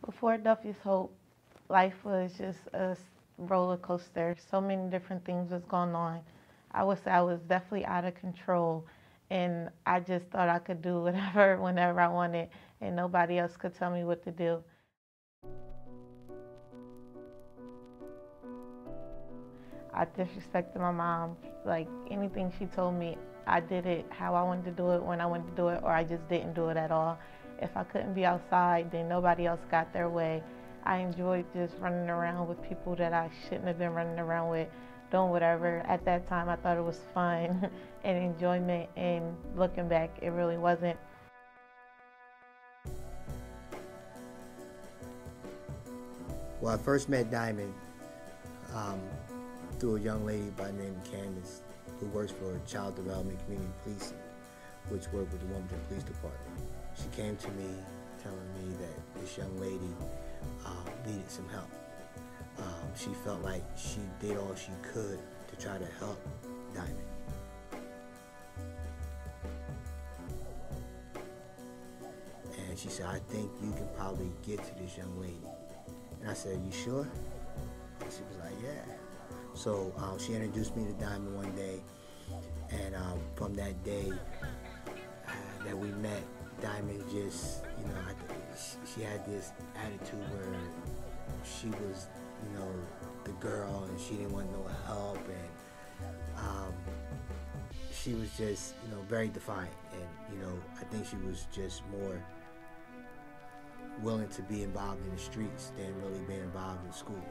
Before Duffy's Hope, life was just a roller coaster. So many different things was going on. I would say I was definitely out of control, and I just thought I could do whatever, whenever I wanted, and nobody else could tell me what to do. I disrespected my mom. Like anything she told me, I did it how I wanted to do it, when I wanted to do it, or I just didn't do it at all. If I couldn't be outside, then nobody else got their way. I enjoyed just running around with people that I shouldn't have been running around with, doing whatever. At that time, I thought it was fun and enjoyment, and looking back, it really wasn't. Well, I first met Diamond through a young lady by the name of Candace, who works for Child Development Community Policing, which worked with the Wilmington Police Department. She came to me telling me that this young lady needed some help. She felt like she did all she could to try to help Diamond. And she said, I think you can probably get to this young lady. And I said, you sure? And she was like, yeah. So she introduced me to Diamond one day, and from that day that we met, Diamond just, she had this attitude where she was, the girl, and she didn't want no help, and she was just, very defiant, and, I think she was just more willing to be involved in the streets than really being involved in school.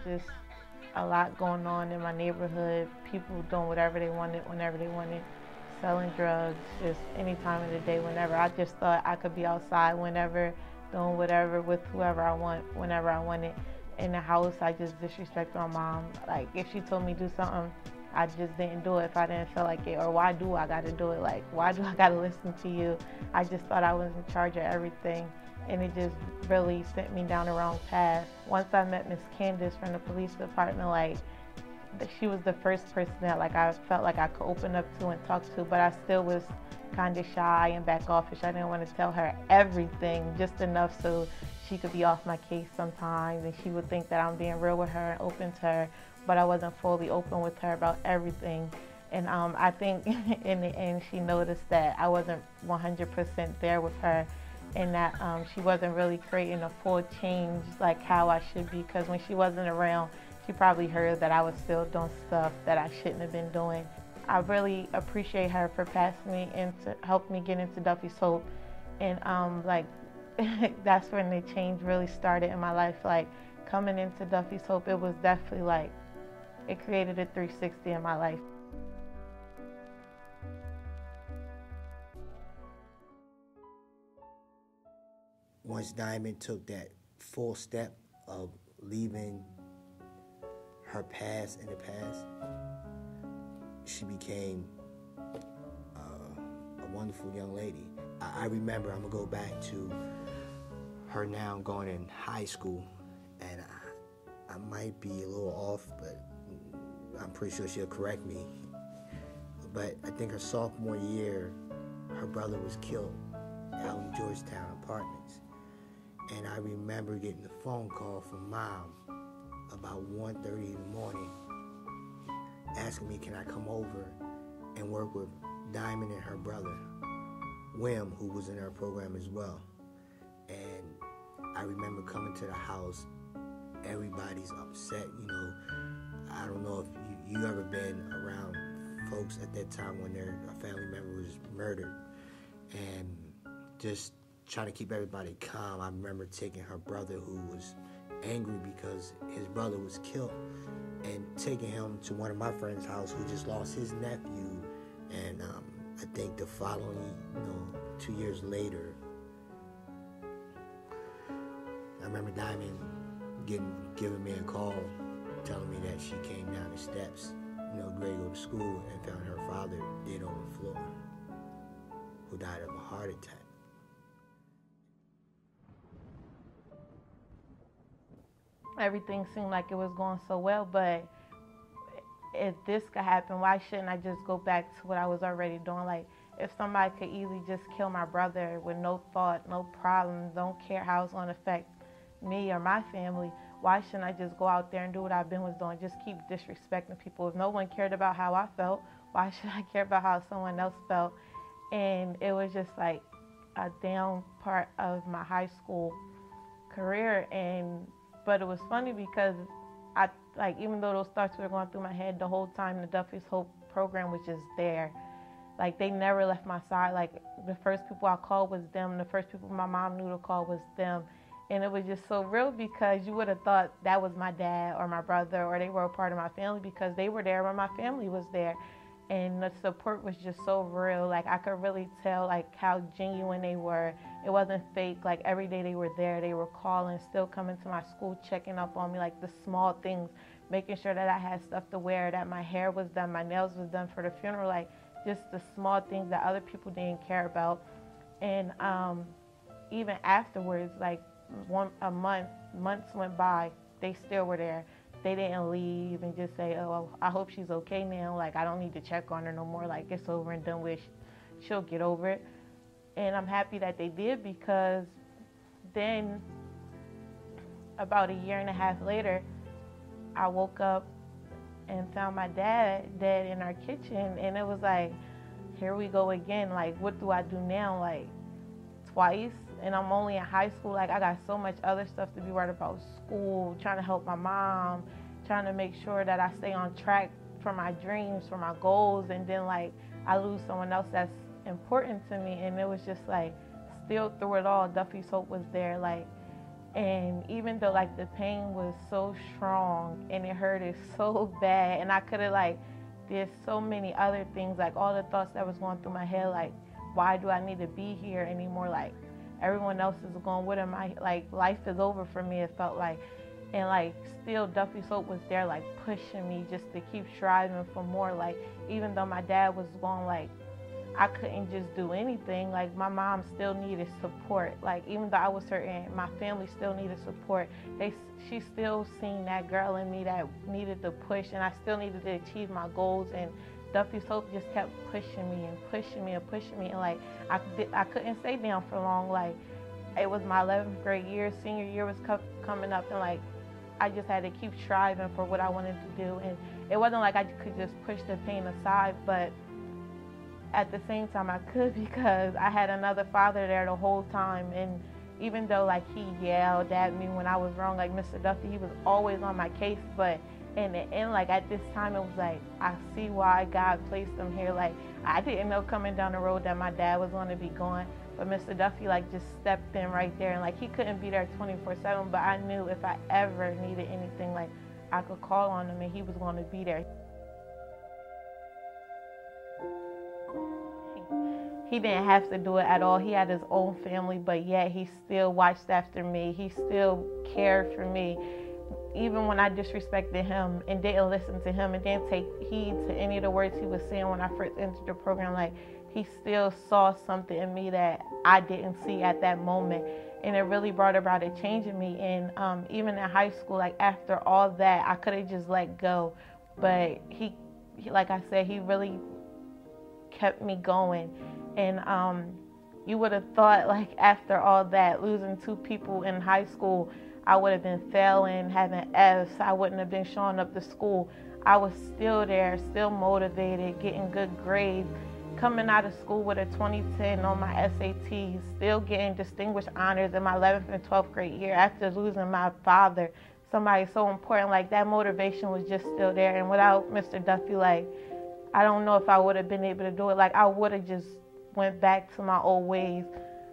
Just a lot going on in my neighborhood. People doing whatever they wanted, whenever they wanted, selling drugs, just any time of the day, whenever. I just thought I could be outside whenever, doing whatever with whoever I want, whenever I wanted. In the house, I just disrespected my mom. Like, if she told me to do something, I just didn't do it if I didn't feel like it. Or why do I gotta do it? Like, why do I gotta listen to you? I just thought I was in charge of everything, and it just really sent me down the wrong path. Once I met Miss Candace from the police department, like, she was the first person that I felt like I could open up to and talk to, but I still was kind of shy and back offish. I didn't want to tell her everything, just enough so she could be off my case sometimes, and she would think that I'm being real with her and open to her, but I wasn't fully open with her about everything. And I think in the end she noticed that I wasn't 100% there with her, and that she wasn't really creating a full change like how I should be, because when she wasn't around, she probably heard that I was still doing stuff that I shouldn't have been doing. I really appreciate her for passing me and to help me get into Duffy's Hope, and that's when the change really started in my life. Like, coming into Duffy's Hope, it was definitely like, it created a 360 in my life. Once Diamond took that full step of leaving her past in the past, she became a wonderful young lady. I remember, I'm gonna go back to her now going in high school, and I might be a little off, but I'm pretty sure she'll correct me. But I think her sophomore year, her brother was killed out in Georgetown Apartments. And I remember getting a phone call from Mom about 1:30 in the morning, asking me, can I come over and work with Diamond and her brother, Wim, who was in her program as well. And I remember coming to the house, everybody's upset, I don't know if you ever been around folks at that time when a family member was murdered, and just trying to keep everybody calm. I remember taking her brother, who was angry because his brother was killed, and taking him to one of my friend's house who just lost his nephew. And I think the following, 2 years later, I remember Diamond giving me a call, telling me that she came down the steps, ready to go to school, and found her father dead on the floor, who died of a heart attack. Everything seemed like it was going so well, but if this could happen, why shouldn't I just go back to what I was already doing? Like, if somebody could easily just kill my brother with no thought, no problem, don't care how it's going to affect me or my family, why shouldn't I just go out there and do what I've been was doing, just keep disrespecting people? If no one cared about how I felt, why should I care about how someone else felt? And it was just like a down part of my high school career. But it was funny because I, like, even though those thoughts were going through my head the whole time, the Duffy's Hope program was just there. Like, they never left my side. Like, the first people I called was them. The first people my mom knew to call was them. And it was just so real because you would have thought that was my dad or my brother, or they were a part of my family because they were there when my family was there. And the support was just so real. Like, I could really tell, like, how genuine they were. It wasn't fake. Like, every day they were there. They were calling, still coming to my school, checking up on me, like the small things, making sure that I had stuff to wear, that my hair was done, my nails was done for the funeral, like just the small things that other people didn't care about. And even afterwards, like months went by, they still were there. They didn't leave and just say, oh, I hope she's okay now. Like, I don't need to check on her no more. Like, it's over and done with. She'll get over it. And I'm happy that they did, because then about a year and a half later, I woke up and found my dad dead in our kitchen. And it was like, here we go again. Like, what do I do now? Like, twice. And I'm only in high school. Like, I got so much other stuff to be worried about: school, trying to help my mom, trying to make sure that I stay on track for my dreams, for my goals. And then, like, I lose someone else that's important to me. And it was just like, still through it all, Duffy's Hope was there. Like, and even though, like, the pain was so strong and it hurted so bad, and I could have, like, did so many other things, like all the thoughts that was going through my head, like, why do I need to be here anymore? Like, everyone else is going, what am I, like, life is over for me, it felt like. And, like, still Duffy's Hope was there, like, pushing me just to keep striving for more. Like, even though my dad was gone, like, I couldn't just do anything. Like, my mom still needed support. Like, even though I was her aunt, my family still needed support. She still seen that girl in me that needed to push, and I still needed to achieve my goals. And Duffy's Hope just kept pushing me and pushing me and pushing me. And, like, I couldn't stay down for long. Like, it was my 11th grade year. Senior year was coming up, and, like, I just had to keep striving for what I wanted to do. And it wasn't like I could just push the pain aside, but at the same time I could, because I had another father there the whole time. And even though, like, he yelled at me when I was wrong, like Mr. Duffy, he was always on my case. But in the end, like, at this time, it was like, I see why God placed him here. Like, I didn't know coming down the road that my dad was going to be gone, but Mr. Duffy, like, just stepped in right there. And, like, he couldn't be there 24/7, but I knew if I ever needed anything, like, I could call on him and he was going to be there. He didn't have to do it at all. He had his own family, but yet he still watched after me. He still cared for me. Even when I disrespected him and didn't listen to him and didn't take heed to any of the words he was saying when I first entered the program, like, he still saw something in me that I didn't see at that moment. And it really brought about a change in me. And even in high school, like, after all that, I could have just let go. But he, like I said, he really kept me going. And you would have thought, like, after all that, losing 2 people in high school, I would have been failing, having F's. I wouldn't have been showing up to school. I was still there, still motivated, getting good grades, coming out of school with a 2010 on my SATs, still getting distinguished honors in my 11th and 12th grade year after losing my father, somebody so important. Like, that motivation was just still there. And without Mr. Duffy, like, I don't know if I would have been able to do it. Like, I would have just went back to my old ways.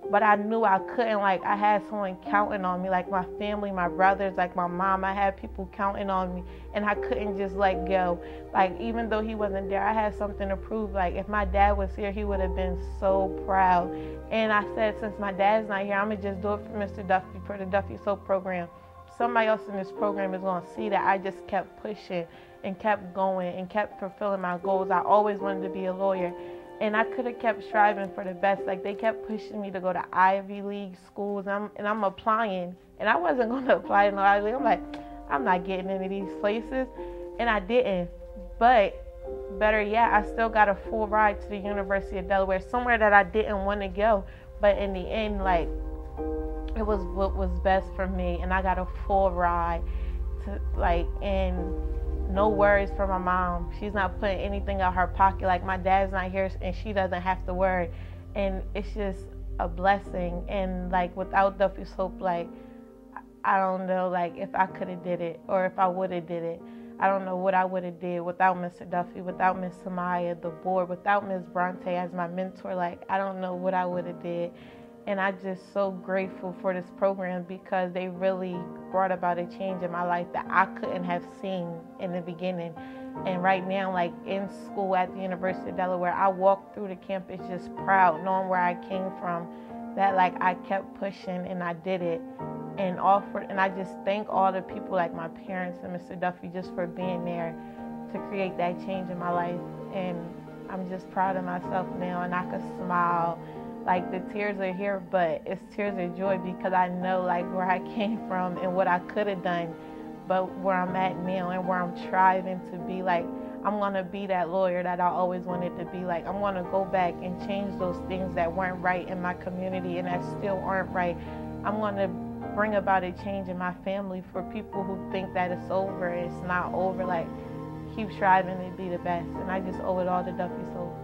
But I knew I couldn't. Like, I had someone counting on me, like my family, my brothers, like my mom. I had people counting on me, and I couldn't just let go. Like, even though he wasn't there, I had something to prove. Like, if my dad was here, he would have been so proud. And I said, since my dad's not here, I'm going to just do it for Mr. Duffy, for the Duffy's Hope program. Somebody else in this program is going to see that I just kept pushing and kept going and kept fulfilling my goals. I always wanted to be a lawyer. And I could have kept striving for the best. Like, they kept pushing me to go to Ivy League schools. And I'm applying. And I wasn't going to apply to no Ivy League. I'm like, I'm not getting into these places. And I didn't. But better yet, I still got a full ride to the University of Delaware, somewhere that I didn't want to go. But in the end, like, it was what was best for me, and I got a full ride to, like, and no worries for my mom. She's not putting anything out her pocket. Like, my dad's not here, and she doesn't have to worry. And it's just a blessing. And, like, without Duffy's Hope, like, I don't know, like, if I could have did it or if I would have did it. I don't know what I would have did without Mr. Duffy, without Miss Samaya, the board, without Miss Bronte as my mentor. Like, I don't know what I would have did. And I'm just so grateful for this program because they really brought about a change in my life that I couldn't have seen in the beginning. And right now, like, in school at the University of Delaware, I walk through the campus just proud, knowing where I came from, that, like, I kept pushing and I did it. And I just thank all the people, like my parents and Mr. Duffy, just for being there to create that change in my life. And I'm just proud of myself now, and I can smile. Like, the tears are here, but it's tears of joy because I know, like, where I came from and what I could have done, but where I'm at now and where I'm striving to be. Like, I'm going to be that lawyer that I always wanted to be. Like, I'm going to go back and change those things that weren't right in my community and that still aren't right. I'm going to bring about a change in my family for people who think that it's over. It's not over. Like, keep striving to be the best. And I just owe it all to Duffy Soul.